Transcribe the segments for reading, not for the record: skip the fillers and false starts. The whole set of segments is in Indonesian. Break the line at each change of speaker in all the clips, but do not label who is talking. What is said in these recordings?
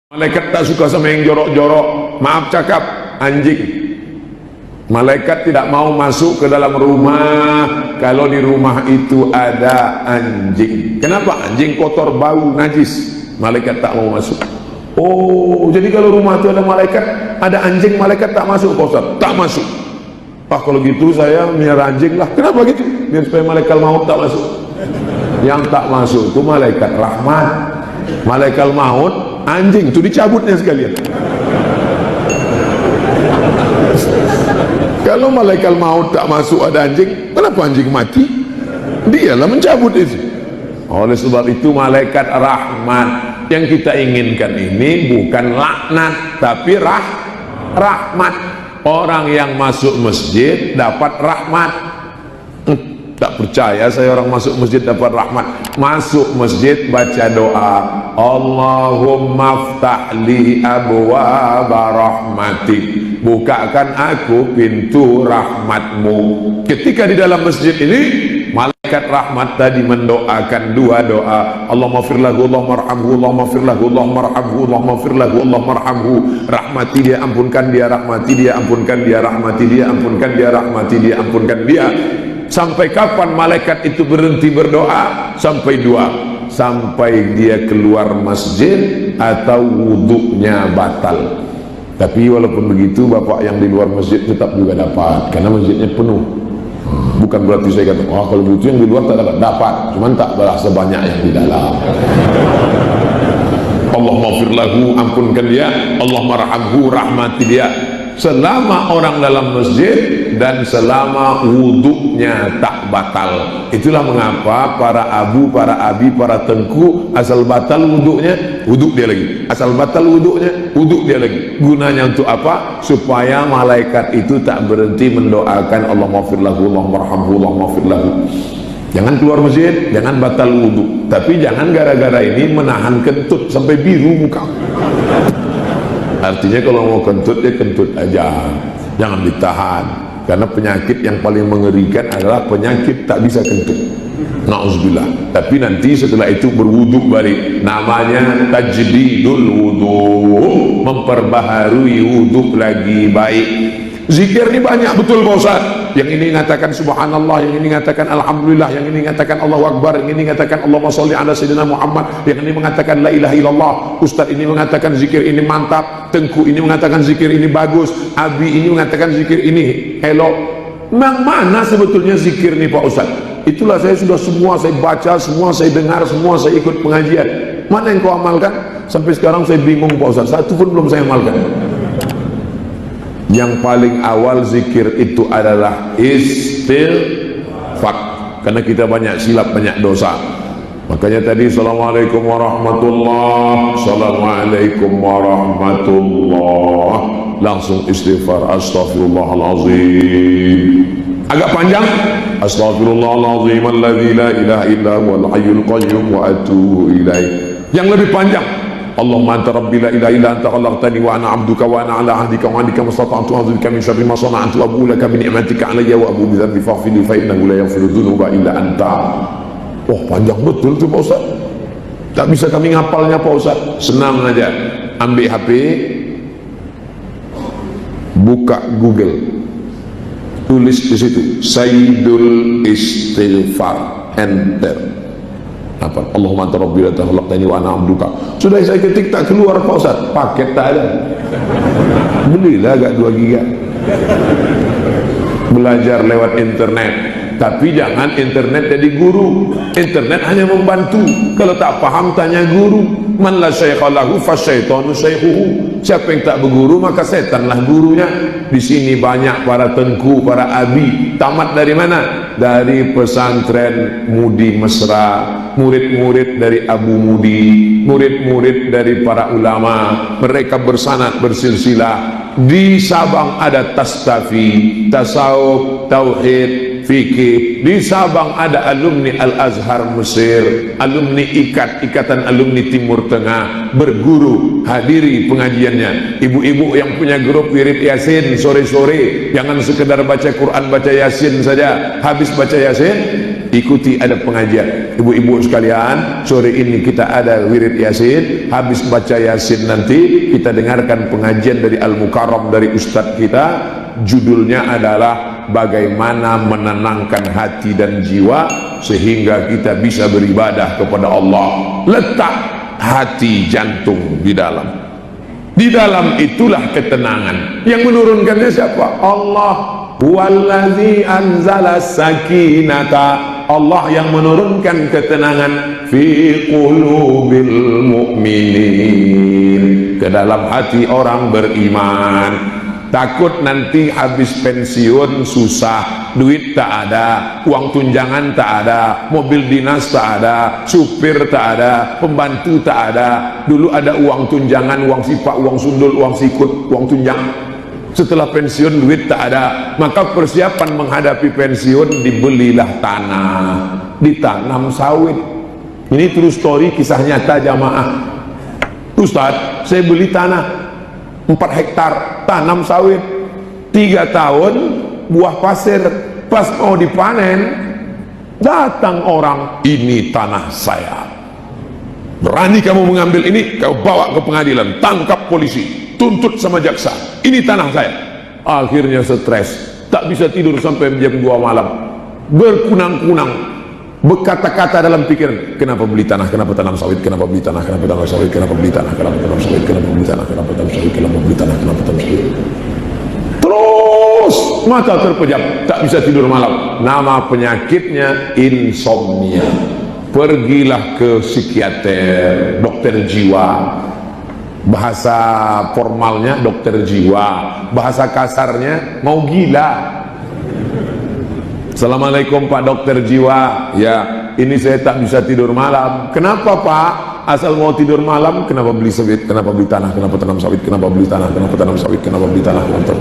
Malaikat tak suka sama yang jorok-jorok. Maaf cakap, anjing. Malaikat tidak mau masuk ke dalam rumah kalau di rumah itu ada anjing. Kenapa? Anjing kotor, bau, najis. Malaikat tak mau masuk. Oh, jadi kalau rumah itu ada malaikat, ada anjing, malaikat tak masuk, Pak Ustaz? Tak masuk. Pak, kalau gitu saya melihara anjing lah. Kenapa gitu? Biar supaya malaikat maut tak masuk. Yang tak masuk itu malaikat rahmat. Malaikat maut, anjing itu dicabutnya sekalian. Kalau malaikat maut tak masuk ada anjing, kenapa anjing mati? Dialah mencabut itu. Oleh sebab itu malaikat rahmat yang kita inginkan ini bukan laknat tapi rahmat. Orang yang masuk masjid dapat rahmat. Tak percaya saya orang masuk masjid dapat rahmat. Masuk masjid baca doa, Allahumma ftahli abwaaba rahmatik, bukakan aku pintu rahmatmu. Ketika di dalam masjid ini malaikat rahmat tadi mendoakan dua doa, Allahumma fir lahu, Allahumma arhamhu, Allahumma fir lahu, Allahumma arhamhu, Allahumma fir lahu, Allahumma arhamhu. Rahmati dia, ampunkan dia, rahmati dia, ampunkan dia, rahmati dia, ampunkan dia, rahmati dia, ampunkan dia. Sampai kapan malaikat itu berhenti berdoa? Sampai dua, sampai dia keluar masjid atau wuduknya batal. Tapi walaupun begitu, bapak yang di luar masjid tetap juga dapat, karena masjidnya penuh. Bukan berarti saya kata, oh kalau begitu yang di luar tak dapat, cuman tak balas sebanyak yang di dalam. Allahumma fir lahu, ampunkan dia, Allahumma arhamhu, rahmati dia. Selama orang dalam masjid dan selama wuduknya tak batal. Itulah mengapa para abu, para abi, para tengku, asal batal wuduknya, wuduk dia lagi. Asal batal wuduknya, wuduk dia lagi. Gunanya untuk apa? Supaya malaikat itu tak berhenti mendoakan Allahumma fir lahu, Allahumma arhamhu, Allahumma fir lahu. Jangan keluar masjid, jangan batal wuduk. Tapi jangan gara-gara ini menahan kentut sampai biru muka. Artinya kalau mau kentut, ya kentut aja, jangan ditahan. Karena penyakit yang paling mengerikan adalah penyakit tak bisa kentut. Na'udzubillah. Tapi nanti setelah itu berwuduk balik. Namanya tajdidul wudu, memperbaharui wuduk lagi baik. Zikir ini banyak betul Pak Ustaz. Yang ini mengatakan subhanallah, yang ini mengatakan alhamdulillah, yang ini mengatakan Allahu Akbar, yang ini mengatakan Allahumma sholli ala sayyidina Muhammad, yang ini mengatakan la ilaha illallah. Ustaz ini mengatakan zikir ini mantap, tengku ini mengatakan zikir ini bagus, abi ini mengatakan zikir ini elok. Mana sebetulnya zikir ini Pak Ustaz? Itulah saya sudah semua saya baca, semua saya dengar, semua saya ikut pengajian. Mana yang kau amalkan? Sampai sekarang saya bingung Pak Ustaz, satu pun belum saya amalkan. Yang paling awal zikir itu adalah istighfar, karena kita banyak silap, banyak dosa. Makanya tadi assalamualaikum warahmatullah, assalamualaikum warahmatullah, langsung istighfar, astaghfirullahalazim. Agak panjang, astaghfirullahalazim alladzi la ilaha illa huwal hayyul qayyum wa atubu ilaih. Yang lebih panjang, Allahumma anta rabbi la ilaha illa anta khalaqtani wa ana 'abduka wa ana 'ala 'ahdika wa 'adika mastata'tu a'udzubika min syarri ma sana'tu wa abu'u laka bi ni'matika 'alayya wa abu'u bi dhanbi faghfir li fa innahu la yaghfiru dzunuba illa anta. Oh, panjang betul tuh Pak Ustaz. Tak bisa kami ngapalnya Pak Ustaz. Senang aja. Ambil HP, buka Google, tulis di situ Sayyidul Istighfar, enter. Apa? Allahumma anta rabbi la khalaqtani wa ana 'abduka. Sudah saya ketik tak keluar Pak Ustaz, paket tak ada. Belilah agak 2 giga. Belajar lewat internet, tapi jangan internet jadi guru. Internet hanya membantu. Kalau tak paham tanya guru. Man la syaikha lahu fasyaitanu syaikhuhu. Siapa yang tak berguru maka setanlah gurunya. Di sini banyak para tengku, para abi. Tamat dari mana? Dari pesantren Mudi Mesra, murid-murid dari Abu Mudi, murid-murid dari para ulama. Mereka bersanad bersilsilah. Di Sabang ada Tastafi, tasawuf, tauhid, fikih. Di Sabang ada alumni Al-Azhar Mesir, alumni Ikatan Alumni Timur Tengah. Berguru, hadiri pengajiannya. Ibu-ibu yang punya grup wirid Yasin sore-sore, jangan sekedar baca Quran, baca Yasin saja. Habis baca Yasin, ikuti ada pengajian. Ibu-ibu sekalian, sore ini kita ada wirid Yasin. Habis baca Yasin nanti kita dengarkan pengajian dari Al-Mukarram dari Ustadz kita. Judulnya adalah bagaimana menenangkan hati dan jiwa sehingga kita bisa beribadah kepada Allah. Letak hati jantung di dalam. Di dalam itulah ketenangan. Yang menurunkannya siapa? Allah. Huwallazi anzala sakinata. Allah yang menurunkan ketenangan fi qulubil mu'minin, ke dalam hati orang beriman. Takut nanti habis pensiun susah, duit tak ada, uang tunjangan tak ada, mobil dinas tak ada, supir tak ada, pembantu tak ada. Dulu ada uang tunjangan, uang sipak, uang sundul, uang sikut, uang tunjang. Setelah pensiun duit tak ada, maka persiapan menghadapi pensiun dibelilah tanah, ditanam sawit. Ini true story, kisah nyata jamaah. Ustadz, saya beli tanah 4 hektar, tanam sawit 3 tahun, buah pasir. Pas mau dipanen, datang orang, ini tanah saya, berani kamu mengambil ini, kau bawa ke pengadilan, tangkap polisi, tuntut sama jaksa, ini tanah saya. Akhirnya stres, tak bisa tidur sampai jam 2 malam, berkunang-kunang, berkata-kata dalam pikiran, kenapa beli tanah, kenapa tanam sawit, kenapa beli tanah, kenapa tanam sawit, kenapa beli tanah, kenapa tanam sawit, kenapa beli tanah, kenapa tanam sawit, kenapa beli tanah, kenapa tanam sawit. Terus mata terpejam, tak bisa tidur malam. Nama penyakitnya insomnia. Pergilah ke psikiater, dokter jiwa. Bahasa formalnya dokter jiwa, bahasa kasarnya mau gila. Assalamualaikum Pak Dokter Jiwa. Ya, ini saya tak bisa tidur malam. Kenapa Pak? Asal mau tidur malam, kenapa beli sawit, kenapa beli tanah, kenapa tanam sawit, kenapa beli tanah, kenapa tanam sawit, kenapa beli tanah, kenapa?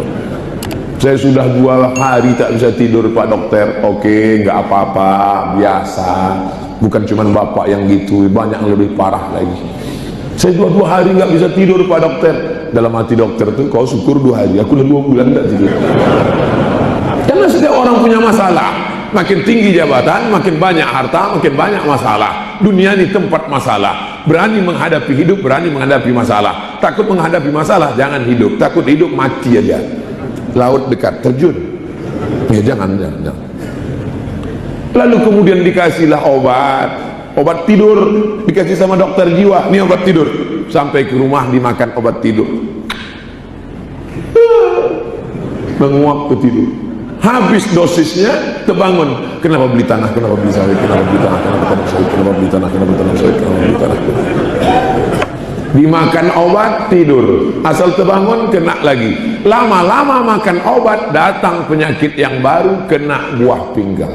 Saya sudah 2 hari tak bisa tidur Pak Dokter. Oke, nggak apa-apa, biasa. Bukan cuma Bapak yang gitu, banyak yang lebih parah lagi. Saya 2 hari nggak bisa tidur Pak Dokter. Dalam hati dokter tuh, kau syukur 2 hari, aku udah 2 bulan nggak tidur. Karena setiap orang punya masalah. Makin tinggi jabatan, makin banyak harta, makin banyak masalah. Dunia ini tempat masalah. Berani menghadapi hidup, berani menghadapi masalah. Takut menghadapi masalah, jangan hidup. Takut hidup, mati aja. Laut dekat, terjun. Ya jangan. Lalu kemudian dikasihlah obat tidur, dikasih sama dokter jiwa. Ini obat tidur. Sampai ke rumah dimakan obat tidur, menguap ke tidur. Habis dosisnya terbangun. Kenapa beli tanah? Kenapa beli sawit? Kenapa beli tanah? Kenapa tanam sawit? Kenapa beli tanah? Kenapa tanam sawit? Kenapa beli tanah? Dimakan obat, tidur. Asal terbangun, kena lagi. Lama-lama makan obat, datang penyakit yang baru, kena buah pinggang.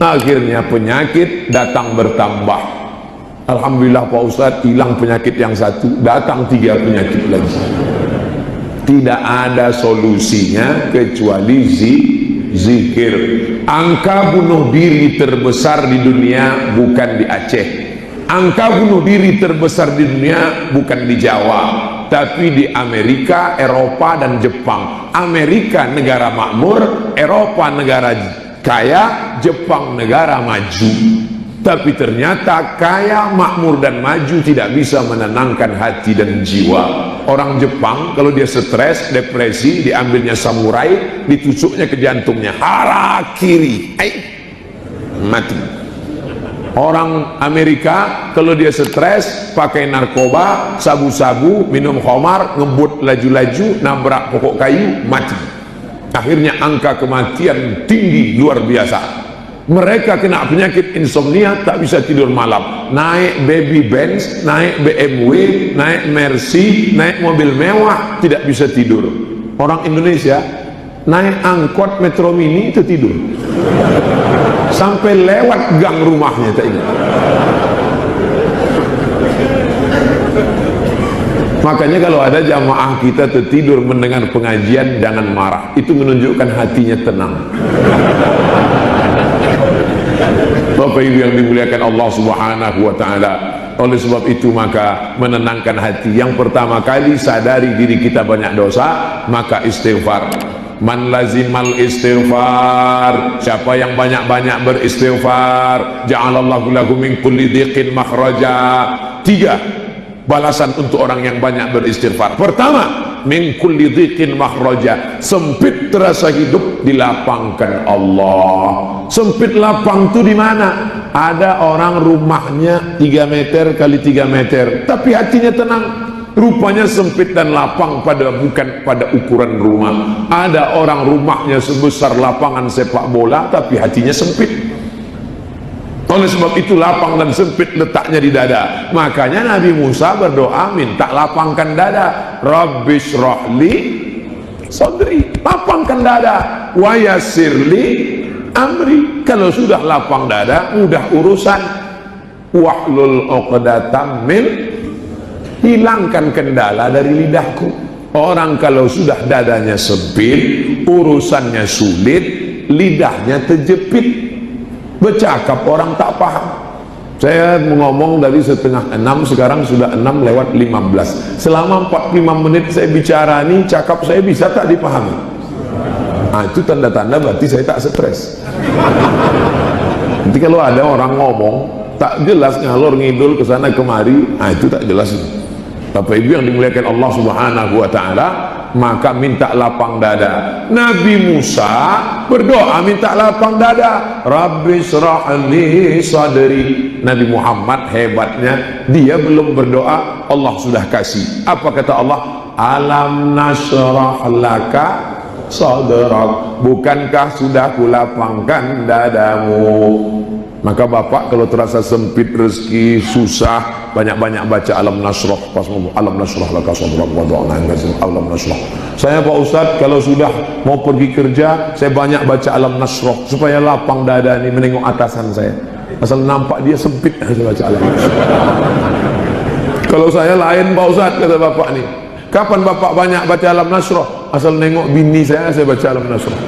Akhirnya penyakit datang bertambah. Alhamdulillah Pak Ustadz, hilang penyakit yang satu, datang 3 penyakit lagi. Tidak ada solusinya kecuali zikir. Angka bunuh diri terbesar di dunia bukan di Aceh. Angka bunuh diri terbesar di dunia bukan di Jawa, tapi di Amerika, Eropa, dan Jepang. Amerika negara makmur, Eropa negara kaya, Jepang negara maju. Tapi ternyata kaya, makmur, dan maju tidak bisa menenangkan hati dan jiwa. Orang Jepang kalau dia stres, depresi, diambilnya samurai, ditusuknya ke jantungnya, harakiri, mati. Orang Amerika kalau dia stres, pakai narkoba, sabu-sabu, minum khamar, ngebut laju-laju, nabrak pokok kayu, mati. Akhirnya angka kematian tinggi luar biasa. Mereka kena penyakit insomnia, tak bisa tidur malam. Naik baby Benz, naik BMW, naik Mercy, naik mobil mewah, tidak bisa tidur. Orang Indonesia naik angkot Metro Mini itu tidur. Sampai lewat gang rumahnya tak ingat. Makanya kalau ada jamaah kita tertidur mendengar pengajian, jangan marah. Itu menunjukkan hatinya tenang. Bapak Ibu yang dimuliakan Allah Subhanahu wa taala. Oleh sebab itu maka menenangkan hati, yang pertama kali sadari diri kita banyak dosa, maka istighfar. Man lazimal istighfar, siapa yang banyak-banyak beristighfar, ja'alallahu lahu min kulli dhiqin makhraja. 3 balasan untuk orang yang banyak beristighfar. Pertama, min kulli dhiqin makhraja, sempit terasa hidup dilapangkan Allah. Sempit lapang itu di mana? Ada orang rumahnya 3 meter kali 3 meter, tapi hatinya tenang. Rupanya sempit dan lapang bukan pada ukuran rumah. Ada orang rumahnya sebesar lapangan sepak bola, tapi hatinya sempit. Oleh sebab itu lapang dan sempit letaknya di dada. Makanya Nabi Musa berdoa minta lapangkan dada. Rabbi shrahli sadri, lapangkan dada. Wa yassirli amri. Kalau sudah lapang dada, mudah urusan. Wahlul 'uqdatam min, hilangkan kendala dari lidahku. Orang kalau sudah dadanya sempit, urusannya sulit, lidahnya terjepit, bercakap orang tak paham. Saya ngomong dari 5:30, sekarang sudah 6:15. Selama 45 menit saya bicara ini, cakap saya bisa tak dipahami? Nah, itu tanda-tanda berarti saya tak stres. Nanti kalau ada orang ngomong tak jelas, ngalor ngidul ke sana kemari, nah itu tak jelas. Bapak Ibu yang dimuliakan Allah Subhanahu wa taala, maka minta lapang dada. Nabi Musa berdoa minta lapang dada. Rabbi shrahli sadri. Nabi Muhammad hebatnya, dia belum berdoa, Allah sudah kasih. Apa kata Allah? Alam nashrah laka sadrak. Bukankah sudah kulapangkan dadamu? Maka bapak kalau terasa sempit rezeki, susah, banyak-banyak baca alam nasrah. Pas ngomong alam nasrah laka sadrak wa wada'na alam nasrah. Saya Pak Ustadz kalau sudah mau pergi kerja, saya banyak baca alam nasrah supaya lapang dada ini menengok atasan saya. Asal nampak dia sempit, saya baca alam nasrah. Kalau saya lain Pak Ustadz, kata bapak nih, kapan bapak banyak baca alam nasrah? Asal nengok bini saya baca alam nasrah.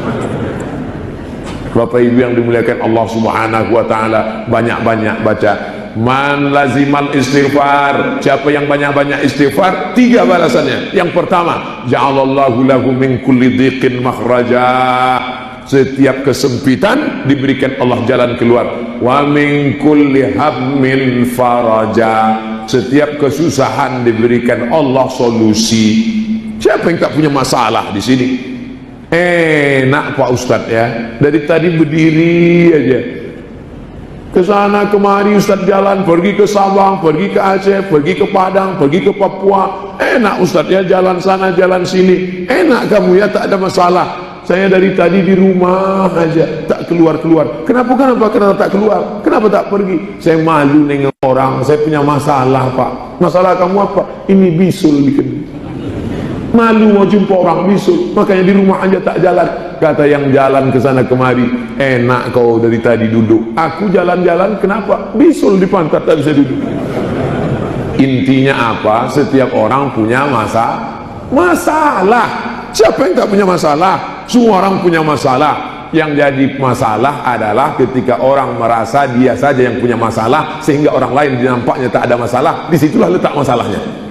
Bapak Ibu yang dimuliakan Allah Subhanahu wa taala, banyak-banyak baca. Man lazimal istighfar, siapa yang banyak-banyak istighfar, 3 balasannya. Yang pertama, ja'alallahu lahu min kulli dhiqin makhraja. Setiap kesempitan diberikan Allah jalan keluar. Wa min kulli hammin faraja. Setiap kesusahan diberikan Allah solusi. Siapa yang tak punya masalah di sini? Enak Pak Ustadz ya, dari tadi berdiri aja ke sana kemari Ustadz jalan, pergi ke Sabang, pergi ke Aceh, pergi ke Padang, pergi ke Papua. Enak Ustadz ya, jalan sana jalan sini. Enak kamu ya, tak ada masalah. Saya dari tadi di rumah aja, tak keluar-keluar. Kenapa tak keluar? Kenapa tak pergi? Saya malu nengok orang, saya punya masalah Pak. Masalah kamu apa? Ini bisul di kedua. Malu mau jumpa orang bisul, makanya di rumah aja tak jalan. Kata yang jalan ke sana kemari, enak kau dari tadi duduk. Aku jalan-jalan, kenapa? Bisul di pantat, tak bisa duduk. Intinya apa? Setiap orang punya masalah. Siapa yang tak punya masalah? Semua orang punya masalah. Yang jadi masalah adalah ketika orang merasa dia saja yang punya masalah, sehingga orang lain nampaknya tak ada masalah. Disitulah letak masalahnya.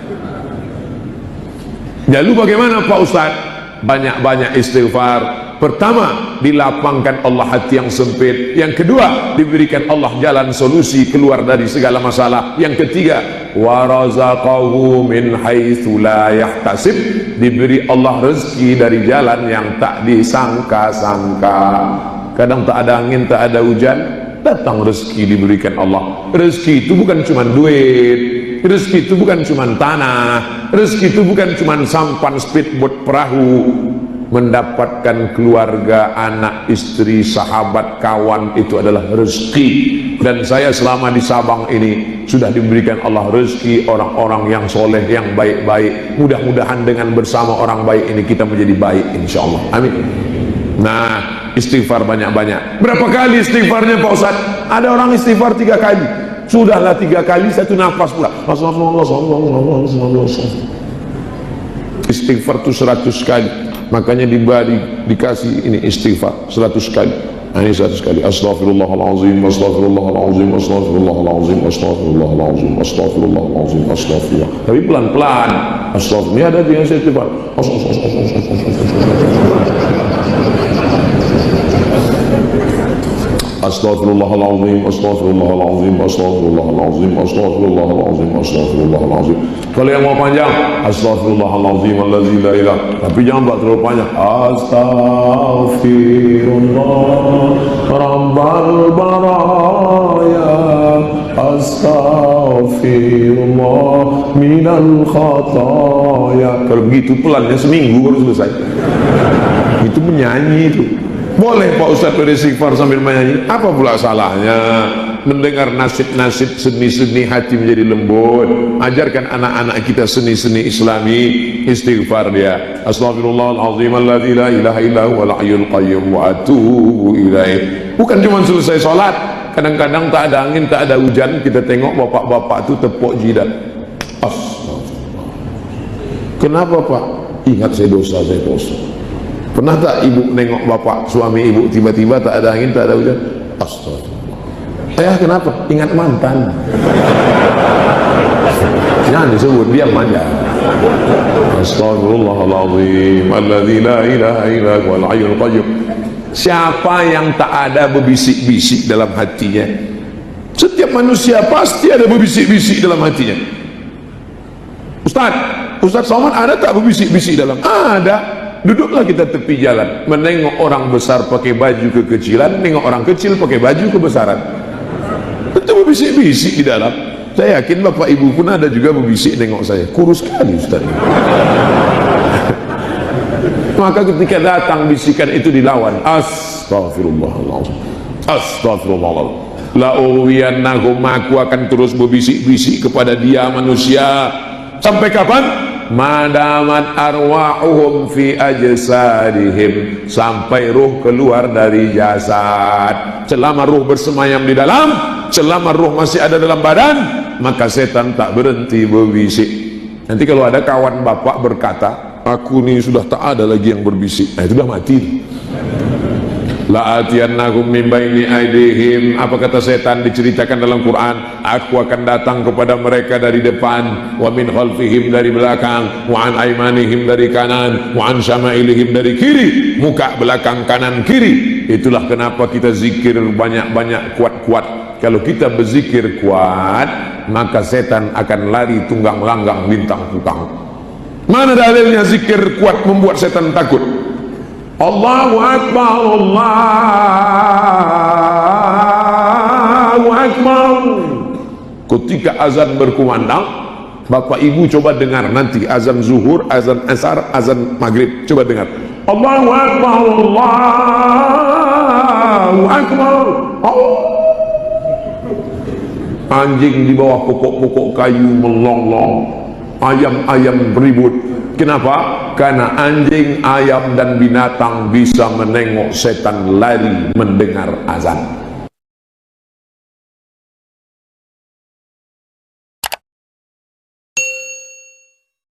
Lalu bagaimana Pak Ustadz? Banyak-banyak istighfar. Pertama, dilapangkan Allah hati yang sempit. Yang kedua, diberikan Allah jalan solusi keluar dari segala masalah. Yang ketiga, wa razaqahu min haitsu la yahtasib. Diberi Allah rezeki dari jalan yang tak disangka-sangka. Kadang tak ada angin, tak ada hujan, datang rezeki diberikan Allah. Rezeki itu bukan cuma duit. Rezeki itu bukan cuma tanah, rezeki itu bukan cuma sampan speedboat perahu. Mendapatkan keluarga, anak, istri, sahabat, kawan, itu adalah rezeki. Dan saya selama di Sabang ini sudah diberikan Allah rezeki orang-orang yang soleh, yang baik-baik. Mudah-mudahan dengan bersama orang baik ini kita menjadi baik, insya Allah. Amin. Nah, istighfar banyak-banyak. Berapa kali istighfarnya Pak Ustadz? Ada orang istighfar 3 kali. Sudahlah 3 kali, 1 nafas pula. Istighfar itu 100 kali. Makanya dikasih ini istighfar 100 kali. Ini 100 kali. Astaghfirullahaladzim, astaghfirullahaladzim, astaghfirullahaladzim, astaghfirullahaladzim, astaghfirullahaladzim, astaghfirullah. Tapi pelan-pelan. Astaghfirullah. Ini ada yang saya istighfar. Astaghfirullahalazim, astaghfirullahalazim, astaghfirullahalazim, astaghfirullahalazim, astaghfirullahalazim. Kalau yang mau panjang, astaghfirullahalazim allazi la ilaha. Tapi jangan buat terlalu panjang. Astaghfirullah rabbal baraya, astaghfirullah minal khataya. Kalau begitu pelannya seminggu baru selesai. Itu menyanyi itu. Boleh Pak Ustadz beristighfar sambil menyanyi, apa pula salahnya? Mendengar nasib-nasib seni-seni hati menjadi lembut. Ajarkan anak-anak kita seni-seni islami, istighfar dia. Astaghfirullahalazim alladzi la ilaha illa huwal hayyul qayyum wa atubu ilaih. Bukan cuma selesai sholat, kadang-kadang tak ada angin, tak ada hujan, kita tengok bapak-bapak itu tepuk jidat. Astagfirullah. Kenapa Pak? Ingat saya dosa. Pernah tak ibu nengok bapak, suami ibu tiba-tiba tak ada angin, tak ada hujan? Astagfirullah. Kenapa? Ingat mantan. Jangan disebut, diam aja. Astagfirullahaladzim alladzi la ilaha illa huwal hayyul qayyum. Siapa yang tak ada berbisik-bisik dalam hatinya? Setiap manusia pasti ada berbisik-bisik dalam hatinya. Ustaz Somad, ada tak berbisik-bisik dalam? Ada. Duduklah kita tepi jalan, menengok orang besar pakai baju kekecilan, nengok orang kecil pakai baju kebesaran. Itu berbisik-bisik di dalam. Saya yakin bapak ibu pun ada juga berbisik nengok saya. Kurus sekali Ustaz. Maka ketika datang bisikan itu dilawan. Astagfirullahaladzim, astagfirullahaladzim. La uwiyannahum, aku akan terus berbisik-bisik kepada dia manusia. Sampai kapan? Madamat arwahuhum fi ajsadihim, sampai ruh keluar dari jasad. Selama ruh bersemayam di dalam, selama ruh masih ada dalam badan, maka setan tak berhenti berbisik. Nanti kalau ada kawan bapak berkata, aku ini sudah tak ada lagi yang berbisik, nah itu sudah mati. La atiyannahum min baini aidihim, apa kata setan diceritakan dalam Quran, aku akan datang kepada mereka dari depan, wa min khalfihim dari belakang, wa an aimanihim dari kanan, wa an syama'ilihim dari kiri, muka belakang kanan kiri. Itulah kenapa kita zikir banyak-banyak, kuat-kuat. Kalau kita berzikir kuat, maka setan akan lari tunggang langgang bintang tukang. Mana dalilnya zikir kuat membuat setan takut? Allahu Akbar, Allahu Akbar. Ketika azan berkumandang, bapak ibu coba dengar nanti azan zuhur, azan asar, azan maghrib, coba dengar. Allahu Akbar, Allahu Akbar. Anjing di bawah pokok-pokok kayu melonglong, ayam-ayam beribut. Kenapa? Karena anjing, ayam dan binatang bisa menengok setan lari mendengar azan.